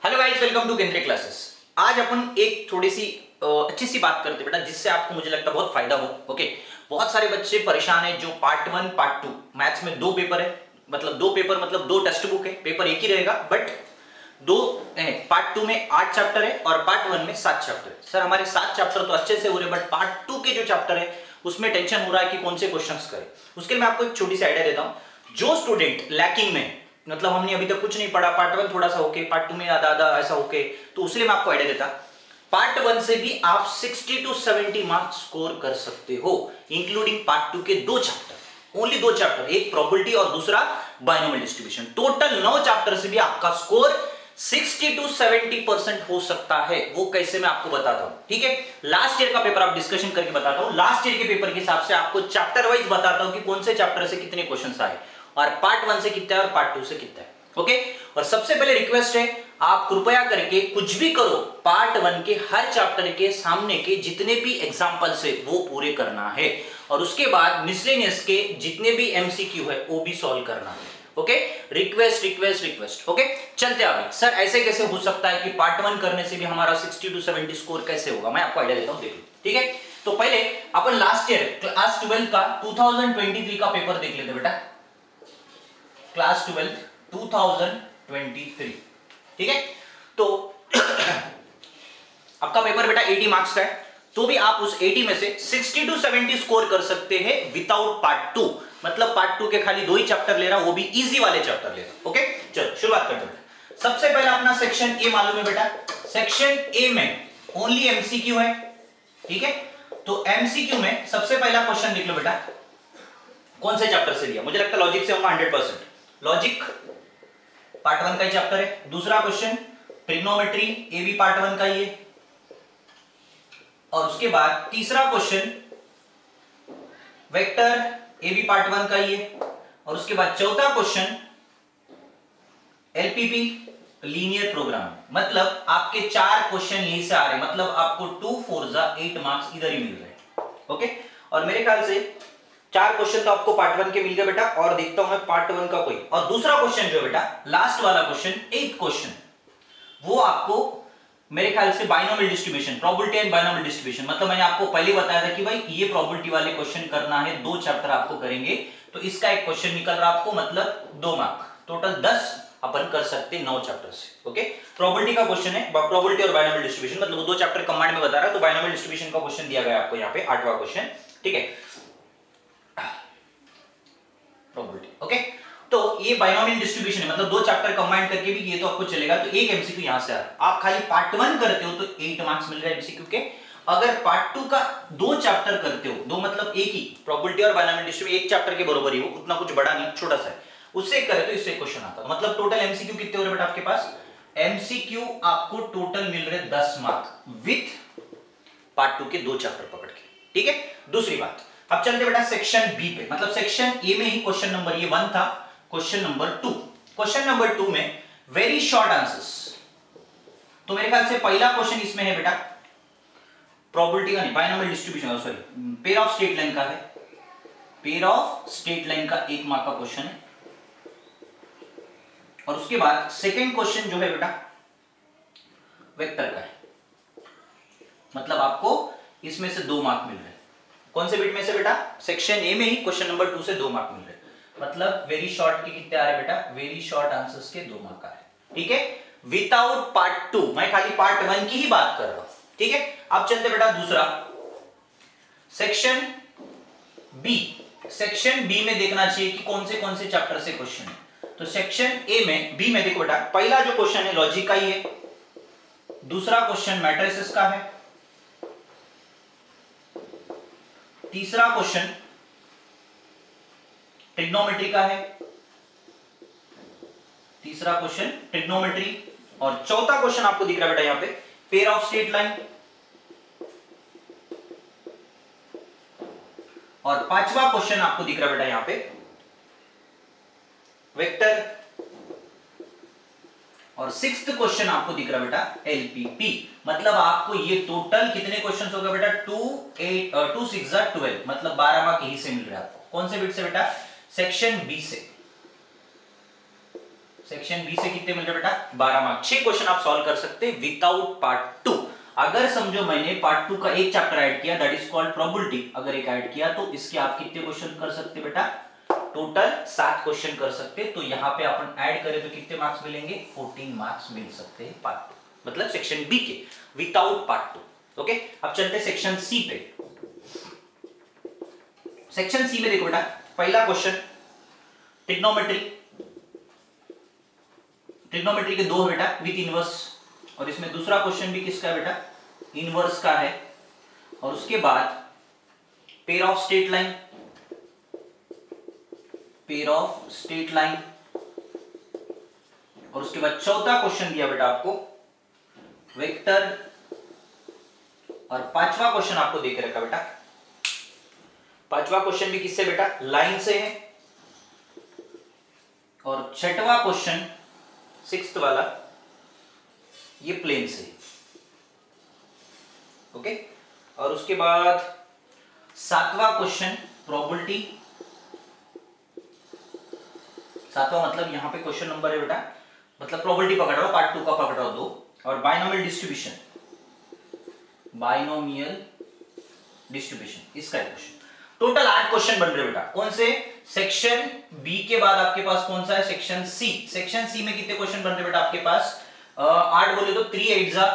Hello guys, welcome to केंद्रीय classes. आज अपन एक थोड़ी सी अच्छी सी बात करते बेटा, जिससे आपको मुझे लगता है बहुत फायदा हो। ओके, बहुत सारे बच्चे परेशान हैं जो पार्ट 1 पार्ट 2 मैथ्स में दो पेपर है, मतलब दो टेक्स्ट बुक है, पेपर एक ही रहेगा बट दो पार्ट 2 में 8 चैप्टर है और पार्ट 1 में 7 चैप्टर है। सर हमारे 7 चैप्टर तो अच्छे से हो रहे बट पार्ट 2 के जो चैप्टर है उसमें टेंशन हो रहा है कि कौन से क्वेश्चंस करें। उसके लिए मैं आपको एक छोटी सी आइडिया देता हूं। जो स्टूडेंट लैकिंग में, मतलब हमने अभी तक कुछ नहीं पढ़ा, पार्ट 1 थोड़ा सा ओके, पार्ट 2 में आधा ऐसा ओके, तो उसलिए मैं आपको आइडिया देता, पार्ट 1 से भी आप 60 to 70 मार्क्स स्कोर कर सकते हो, इंक्लूडिंग पार्ट 2 के दो चैप्टर, ओनली दो चैप्टर, एक प्रोबेबिलिटी और दूसरा बायनोमियल डिस्ट्रीब्यूशन। टोटल 9 चैप्टर से भी आपका स्कोर 60 to 70% हो सकता है। वो कैसे मैं आपको बताता हूं, ठीक है। लास्ट ईयर का पेपर आप डिस्कशन करके बताता हूं, लास्ट ईयर के पेपर के हिसाब से आपको चैप्टर वाइज बताता हूं कि कौन से चैप्टर से कितने क्वेश्चंस आए और पार्ट 1 से कितना है और पार्ट 2 से कितना है। ओके, और सबसे पहले रिक्वेस्ट है, आप कृपया करके कुछ भी करो, पार्ट 1 के हर चैप्टर के सामने के जितने भी एग्जांपल्स है वो पूरे करना है और उसके बाद मिसलेनियस के जितने भी एमसीक्यू है वो भी सॉल्व करना है। Okay, request. ओके, चलते आगे। सर ऐसे कैसे हो सकता है कि पार्ट 1 करने से भी हमारा 60 to 70 स्कोर कैसे होगा, मैं आपको आइडिया देता हूं, देखो, ठीक है। तो पहले अपन लास्ट ईयर क्लास 12 का 2023 का पेपर देख लेते बेटा, क्लास 12 2023, ठीक है। तो आपका पेपर बेटा 80 मार्क्स का है, तो भी आप उस 80 में से 60 to 70 स्कोर कर सकते हैं विदाउट पार्ट 2, मतलब पार्ट 2 के खाली 2 ही चैप्टर ले रहा, वो भी इजी वाले चैप्टर ले रहा। ओके, चलो शुरुआत करते हैं। सबसे पहले अपना सेक्शन ए मालूम है बेटा, सेक्शन ए में ओनली एमसीक्यू है, ठीक है। तो एमसीक्यू में सबसे पहला क्वेश्चन देख लो बेटा, कौन से चैप्टर से लिया, मुझे लगता है लॉजिक से होगा 100%। लॉजिक पार्ट 1 का ही चैप्टर है। दूसरा क्वेश्चन ट्रिग्नोमेट्री, ये भी पार्ट 1 का ही है। और उसके बाद तीसरा क्वेश्चन वेक्टर, ये भी पार्ट 1 का ही है। और उसके बाद चौथा क्वेश्चन एलपीपी, लीनियर प्रोग्राम, मतलब आपके 4 क्वेश्चन यहीं से आ रहे हैं, मतलब आपको 2 4 8 मार्क्स इधर ही मिल रहे हैं। ओके, और मेरे ख्याल से 4 क्वेश्चन तो आपको पार्ट 1 के मिल गए बेटा, और देखता हूं मैं पार्ट 1 का कोई। और दूसरा क्वेश्चन जो बेटा लास्ट वाला क्वेश्चन 8th क्वेश्चन, वो आपको मेरे ख्याल से binomial distribution, probability and binomial distribution, मतलब मैंने आपको पहले बताया था कि भाई ये प्रोबेबिलिटी वाले क्वेश्चन करना है, 2 चैप्टर आपको करेंगे, तो इसका एक क्वेश्चन निकल रहा आपको, मतलब 2 मार्क, टोटल 10 अपन कर सकते 9 चैप्टर से। ओके, प्रोबेबिलिटी का क्वेश्चन है, प्रोबेबिलिटी और बायनोमियल डिस्ट्रीब्यूशन, मतलब 2 चैप्टर कंबाइंड में बता रहा है, तो बायनोमियल डिस्ट्रीब्यूशन का क्वेश्चन दिया गया आपको यहाँ पे 8वां क्वेश्चन, ठीक है, प्रोबेबिलिटी। ओके, तो ये बायनोमियल डिस्ट्रीब्यूशन है, मतलब 2 चैप्टर कंबाइन करके भी ये तो आपको चलेगा, तो एक एमसीक्यू यहां से आ रहा है। आप खाली पार्ट 1 करते हो तो 8 मार्क्स मिल रहा है एमसीक्यू के। अगर पार्ट 2 का 2 चैप्टर करते हो, 2 मतलब एक ही, प्रोबेबिलिटी और बायनोमियल डिस्ट्रीब्यूशन एक चैप्टर के बराबर ही हो, उतना कुछ बड़ा नहीं, छोटा सा है, उससे करे तो इससे क्वेश्चन आता है। मतलब टोटल एमसीक्यू कितने हो रहे बेटा आपके पास, एमसीक्यू आपको टोटल मिल रहे 10 मार्क विथ पार्ट 2 के 2 चैप्टर पकड़ के, ठीक है। दूसरी बात, अब चलते बेटा सेक्शन बी पे, मतलब सेक्शन ए में ही क्वेश्चन नंबर ये 1 था, क्वेश्चन नंबर 2। क्वेश्चन नंबर 2 में वेरी शॉर्ट आंसर्स, तो मेरे ख्याल से पहला क्वेश्चन इसमें है बेटा प्रोबेबिलिटी का नहीं, binomial distribution, sorry, pair of straight line का है, पेयर ऑफ स्ट्रेट लाइन का 1 मार्क का क्वेश्चन है। और उसके बाद सेकंड क्वेश्चन जो है बेटा वेक्टर का है, मतलब आपको इसमें से 2 मार्क मिल रहे हैं। कौन से बिट में से बेटा, सेक्शन ए में ही क्वेश्चन नंबर 2 से 2 मार्क मिल रहे हैं, मतलब वेरी शॉर्ट के कितने आ रहे हैं बेटा, वेरी शॉर्ट आंसर्स के 2 मार्क आ रहे हैं, ठीक है, विदाउट पार्ट 2, मैं खाली पार्ट 1 की ही बात कर रहा हूं, ठीक है। अब चलते बेटा दूसरा सेक्शन बी, सेक्शन बी में देखना चाहिए कि कौन से चैप्टर से क्वेश्चन है। तो सेक्शन ए में, बी में देखो बेटा, पहला जो क्वेश्चन है लॉजिक का ही है, दूसरा क्वेश्चन मैट्रिसेस का है, तीसरा क्वेश्चन ट्रिग्नोमेट्री का है, तीसरा क्वेश्चन ट्रिग्नोमेट्री, और चौथा क्वेश्चन आपको दिख रहा है बेटा यहां पे पेयर ऑफ स्ट्रेट लाइन, और 5वां क्वेश्चन आपको दिख रहा है बेटा यहां पे वेक्टर, और 6th क्वेश्चन आपको दिख रहा है बेटा एलपीपी। मतलब आपको ये टोटल कितने क्वेश्चंस हो गए बेटा, 2 6 12, मतलब 12 मार्क यही से मिल रहा है आपको। कौन से बिट से बेटा, सेक्शन बी से, सेक्शन बी से कितने मिल रहे बेटा 12 मार्क्स। 6 क्वेश्चन आप सॉल्व कर सकते हैं विदाउट पार्ट 2। अगर समझो मैंने पार्ट 2 का एक चैप्टर ऐड किया, दैट इज कॉल्ड प्रोबेबिलिटी, अगर एक ऐड किया तो इसके आप कितने क्वेश्चन कर सकते बेटा, टोटल 7 क्वेश्चन कर सकते। तो यहाँ पे अपन ऐड करें तो कितने मार्क्स मिलेंगे, 14 मार्क्स मिल सकते हैं पार्ट 2, मतलब सेक्शन बी के विदाउट पार्ट 2। ओके, अब चलते सेक्शन सी पे। सेक्शन सी में देखो बेटा, पहला क्वेश्चन ट्रिग्नोमेट्री, ट्रिग्नोमेट्री के 2 है बेटा विथ इनवर्स, और इसमें दूसरा क्वेश्चन भी किसका है बेटा, इनवर्स का है। और उसके बाद pair of straight line, pair of straight line, और उसके बाद चौथा क्वेश्चन दिया बेटा आपको वेक्टर, और पांचवा क्वेश्चन आपको देख रखा बेटा, पांचवा क्वेश्चन भी किससे बेटा, लाइन से है। और छठवां क्वेश्चन 6th वाला ये प्लेन से। ओके, और उसके बाद 7वां क्वेश्चन प्रोबेबिलिटी, 7वां मतलब यहां पे क्वेश्चन नंबर है बेटा, मतलब प्रोबेबिलिटी पकड़ रहा हूं, पार्ट 2 का पकड़ रहा हूं 2। और बाइनोमियल डिस्ट्रीब्यूशन, बाइनोमियल डिस्ट्रीब्यूशन इसका क्वेश्चन। टोटल 8 क्वेश्चन बन रहे बेटा, कौन से, सेक्शन बी के बाद आपके पास कौन सा है, सेक्शन सी। सेक्शन सी में कितने क्वेश्चन बन रहे बेटा आपके पास, 8 बोले तो 3 8 जा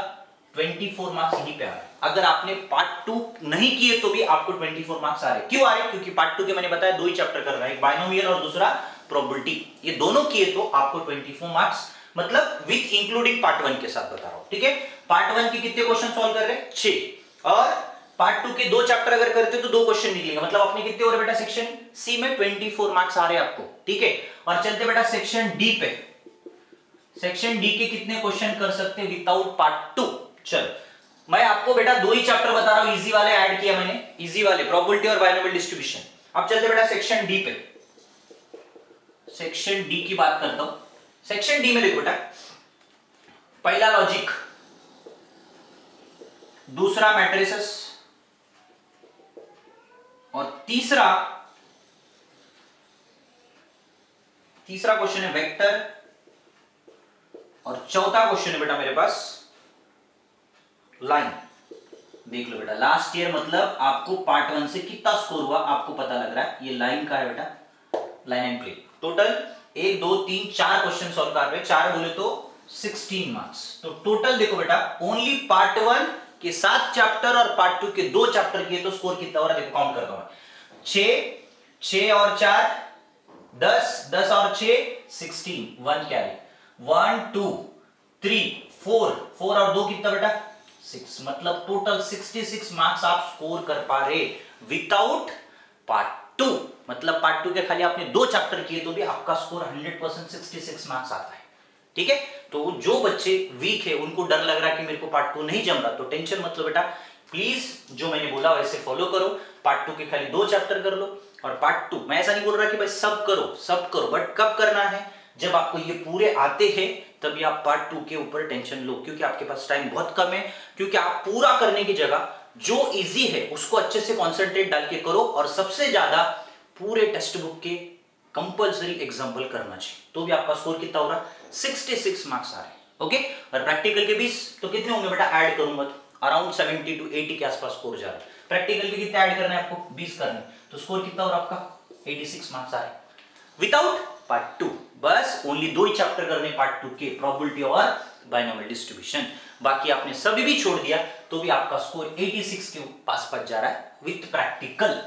24 मार्क्स यहीं पे आ रहे। अगर आपने पार्ट 2 नहीं किए तो भी आपको 24 मार्क्स आ रहे। क्यों आ रहे, क्योंकि पार्ट 2 के मैंने बताया 2 ही चैप्टर कर रहा है, एक बाइनोमियल और दूसरा प्रोबेबिलिटी, ये दोनों किए तो आपको 24 मार्क्स, मतलब विथ इंक्लूडिंग पार्ट 1 के साथ बता रहा हूं। ठीक है, पार्ट 1 के कितने क्वेश्चन सॉल्व कर रहे हैं, 6, और पार्ट 2 के 2 चैप्टर अगर करते तो 2 क्वेश्चन निकलेंगे, मतलब अपने कितने हो रहे बेटा, सेक्शन सी में 24 मार्क्स आ रहे हैं आपको। ठीक है, और चलते बेटा सेक्शन डी पे। सेक्शन डी के कितने क्वेश्चन कर सकते हैं विदाउट पार्ट 2। चल मैं आपको बेटा 2 ही चैप्टर बता रहा हूं, इजी वाले ऐड किया मैंने, इजी वाले प्रोबेबिलिटी और बाइनोमियल डिस्ट्रीब्यूशन। अब चलते बेटा सेक्शन डी पे। सेक्शन डी की बात करता हूं। सेक्शन डी में देखो बेटा, पहला लॉजिक, दूसरा मैट्रिसेस, और तीसरा क्वेश्चन है वेक्टर, और चौथा क्वेश्चन है बेटा मेरे पास लाइन। देख लो बेटा, लास्ट ईयर मतलब आपको पार्ट 1 से कितना स्कोर हुआ आपको पता लग रहा है, ये लाइन का है बेटा, line and plane. Total 1 2 3 4 question solve कर रहे हैं, 4 बोले तो 16 मार्क्स। तो टोटल देखो बेटा, ओनली पार्ट 1 के 7 चैप्टर और पार्ट 2 के 2 चैप्टर किए तो स्कोर कितना हो रहा है, देखो काउंट करता हूं, 6 और 4 10, 10 और 6 16, 1 कैरी, 1 2 3 4 और 2 कितना बेटा 6, मतलब टोटल 66 मार्क्स आप स्कोर कर पा रहे विदाउट पार्ट 2। मतलब पार्ट 2 के खाली आपने 2 चैप्टर किए तो भी आपका स्कोर 100% 66 मार्क्स आता है। ठीक है, तो जो बच्चे वीक है उनको डर लग रहा है कि मेरे को पार्ट 2 नहीं जम रहा, तो टेंशन मत लो बेटा, प्लीज जो मैंने बोला वैसे फॉलो करो। पार्ट 2 के खाली 2 चैप्टर कर लो, और पार्ट 2 मैं ऐसा नहीं बोल रहा कि भाई सब करो, बट कब करना है, जब आपको ये पूरे आते हैं तभी आप पार्ट 2 के ऊपर टेंशन लो, क्योंकि आपके पास टाइम बहुत कम है। क्योंकि आप पूरा करने की जगह जो इजी है उसको अच्छे से कॉन्सेंट्रेट डाल के करो, और सबसे ज्यादा पूरे टेक्स्ट बुक के कंपलसरी एग्जाम्पल करना चाहिए, तो भी आपका स्कोर कितना हो रहा, 66 मार्क्स आ रहे हैं। ओके, और प्रैक्टिकल के 20 तो कितने होंगे बेटा, ऐड करूंगा तो अराउंड 70 to 80 के आसपास स्कोर जा रहा है। प्रैक्टिकल के कितने ऐड करना है आपको, 20 करने, तो स्कोर कितना हो रहा आपका 86 मार्क्स आ रहे हैं विदाउट पार्ट 2। बस ओनली 2 ही चैप्टर करने पार्ट 2 के, प्रोबेबिलिटी और बाइनोमियल डिस्ट्रीब्यूशन, बाकी आपने सभी भी छोड़ दिया तो भी आपका स्कोर 86 के पास पहुंच जा रहा है विथ प्रैक्टिकल।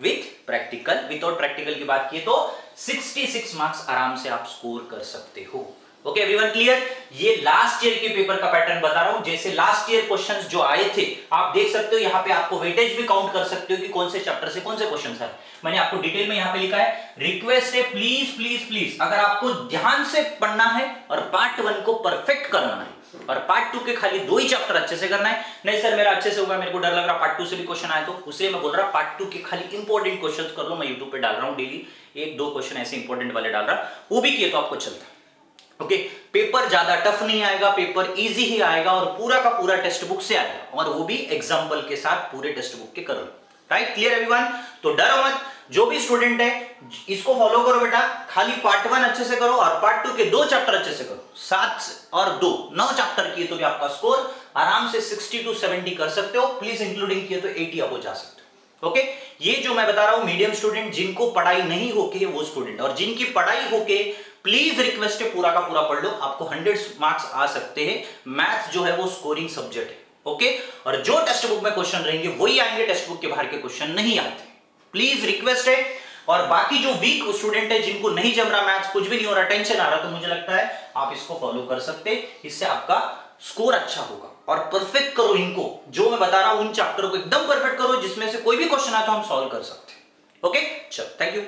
विदाउट प्रैक्टिकल की बात की तो 66 मार्क्स आराम से आप स्कोर कर सकते हो। Okay everyone, clear. ये लास्ट ईयर के पेपर का पैटर्न बता रहा हूं, जैसे लास्ट ईयर क्वेश्चंस जो आए थे आप देख सकते हो, यहाँ पे आपको वेटेज भी काउंट कर सकते हो कि कौन से चैप्टर से कौन से क्वेश्चंस है। मैंने आपको डिटेल में यहाँ पे लिखा है, रिक्वेस्ट है प्लीज अगर आपको ध्यान से पढ़ना है और पार्ट 1 को परफेक्ट करना है, और पार्ट 2 के खाली 2 ही चैप्टर अच्छे से करना है। नहीं सर मेरा अच्छे से होगा, मेरे को डर लग रहा पार्ट 2 से भी क्वेश्चन आए तो, उसलिए मैं बोल रहा पार्ट 2 के खाली इंपॉर्टेंट क्वेश्चंस कर लो। मैं यूट्यूब पे डाल रहा हूं डेली 1-2 क्वेश्चन ऐसे इंपॉर्टेंट वाले डाल रहा, वो भी किए तो आपको चलता है। ओके, पेपर ज्यादा टफ नहीं आएगा, पेपर इजी ही आएगा, और पूरा का पूरा टेक्स्ट बुक से आएगा, और वो भी एग्जाम्पल के साथ पूरे टेक्स्ट बुक के करो। Right, clear everyone. तो डरो मत, जो भी स्टूडेंट है इसको फॉलो करो बेटा, खाली पार्ट 1 अच्छे से करो और पार्ट 2 के 2 चैप्टर अच्छे से करो। 7 और 2 9 चैप्टर किए तो भी आपका स्कोर आराम से 60 to 70 कर सकते हो। प्लीज इंक्लूडिंग किए तो 80 अब हो जा सकते हो। ओके, ये जो मैं बता रहा हूं मीडियम स्टूडेंट जिनको पढ़ाई नहीं होके वो स्टूडेंट, और जिनकी पढ़ाई होके प्लीज रिक्वेस्ट है पूरा का पूरा पढ़ लो, आपको 100 मार्क्स आ सकते हैं। मैथ्स जो है वो स्कोरिंग सब्जेक्ट है। ओके, और जो टेक्स्ट बुक में क्वेश्चन रहेंगे वही आएंगे, टेक्स्ट बुक के बाहर के क्वेश्चन नहीं आते। प्लीज रिक्वेस्ट है। और बाकी जो वीक स्टूडेंट है जिनको नहीं जम रहा मैथ्स, कुछ भी नहीं हो रहा, टेंशन आ रहा, तो मुझे लगता है आप इसको फॉलो कर सकते, इससे आपका स्कोर अच्छा होगा। और परफेक्ट करो इनको, जो मैं बता रहा हूं उन चैप्टर को एकदम परफेक्ट करो जिसमें से कोई भी क्वेश्चन आए तो हम सॉल्व कर सकते हैं। ओके, चलो, थैंक यू।